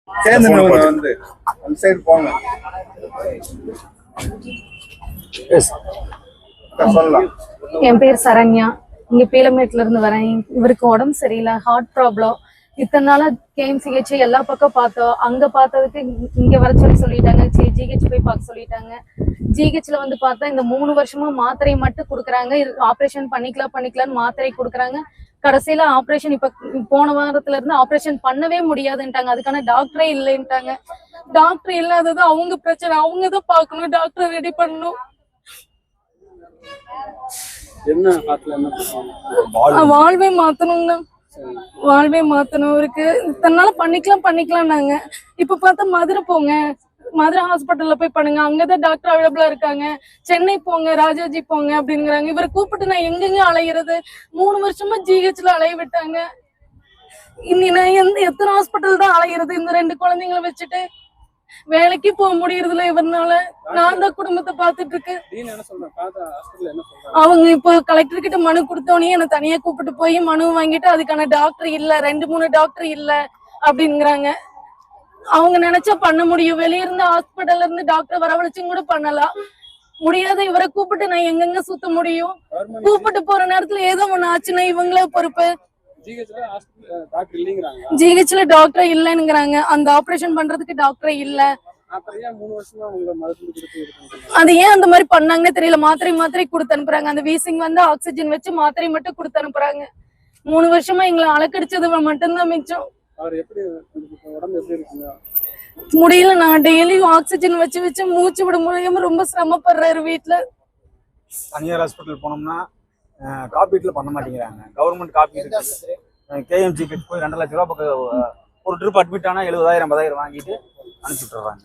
சேர்ந்து வந்து அந்த சைடு போங்க. சொல்லலாம். என் பேர் சரண்யா. இங்க பீலமேட்ல இருந்து வரேன். இவருக்கு உடம்பு சரியில்லை, ஹார்ட் ப்ராப்ளம். இத்தனை நாளா KMCH எல்லா பக்கம் பார்த்தோம். அங்க பார்த்ததுக்கு இங்க வர சொல்லிட்டாங்க. சரி GH போய் பார்க்க சொல்லிட்டாங்க. GHல வந்து பார்த்தா இந்த 3 வருஷமா மாத்திரை மட்டும் கொடுக்குறாங்க. ஆப்ரேஷன் பண்ணிக்கலாம்னு மாத்திரை கொடுக்குறாங்க. கடைசியில ஆப்ரேஷன் இப்ப போன வாரத்துல இருந்து ஆப்ரேஷன் பண்ணவே முடியாதுன்ட்டாங்க. அதுக்கான டாக்டரே இல்லைன்ட்டாங்க. டாக்டர் இல்லாதது அவங்க பிரச்சனை, அவங்கதான் பாக்கணும், டாக்டர் ரெடி பண்ணணும். வாழ்வே மாத்தணும்னா வாழ்வே மாத்தணும் இருக்கு. இத்தனால பண்ணிக்கலாம் நாங்க. இப்ப பார்த்தா மதுரை போங்க, மதுரை ஹாஸ்பிட்டல்ல போய் பண்ணுங்க, அங்கதான் டாக்டர் அவைலபிளா இருக்காங்க. சென்னை போங்க, ராஜாஜி போங்க அப்படிங்கிறாங்க. இவரை கூப்பிட்டு நான் எங்கெங்க அலையிறது? 3 வருஷமா GHல அலைய விட்டாங்க. இனி நான் எத்தனை ஹாஸ்பிட்டல் தான் அலையிறது? இந்த 2 குழந்தைங்களை வச்சுட்டு வேலைக்கு போக முடியறதுல இவர்னால. நான் தான் குடும்பத்தை பாத்துட்டு இருக்கேன். அவங்க இப்போ கலெக்டர் கிட்ட மனு கொடுத்தோன்னே என்ன தனியா கூப்பிட்டு போய் மனு வாங்கிட்டு அதுக்கான டாக்டர் இல்ல, 2-3 டாக்டர் இல்ல அப்படிங்கிறாங்க. அவங்க நினைச்சா பண்ண முடியும். வெளிய இருந்து ஹாஸ்பிட்டல்ல இருந்து டாக்டர் வரவழைச்சும் கூட பண்ணலாம். முடியாத இவரை கூப்பிட்டு நான் எங்கெங்க சுத்த முடியும்? கூப்பிட்டு போற நேரத்துல ஏதோ ஒண்ணு ஆச்சுன்னா இவங்களே பொறுப்பு. GHல டாக்டர் இல்லைங்கிறாங்க. அந்த ஆபரேஷன் பண்றதுக்கு டாக்டர் இல்ல. அது ஏன் அந்த மாதிரி பண்ணாங்கன்னு தெரியல. மாத்திரை கொடுத்து அனுப்புறாங்க. அந்த வீசிங் வந்து ஆக்சிஜன் வச்சு மாத்திரை மட்டும் கொடுத்து அனுப்புறாங்க. 3 வருஷமா எங்களை அலக்கடிச்சது மட்டும்தான் மிச்சம். முடியல. நான் டெய்லியும் ஆக்சிஜன் வச்சு மூச்சு விட முடியாம ரொம்ப சிரமப்படுறாரு வீட்டுல. தனியார் ஹாஸ்பிட்டல் போனோம்னா காப்பீட்டுல பண்ண மாட்டேங்கிறாங்க. கவர்மெண்ட் காப்பீடு KMCH போய் 2 லட்ச ரூபா பக்கம் ஒரு ட்ரிப் அட்மிட் ஆனா 70,000 80,000 வாங்கிட்டு அனுப்பிச்சு விட்டுறாங்க.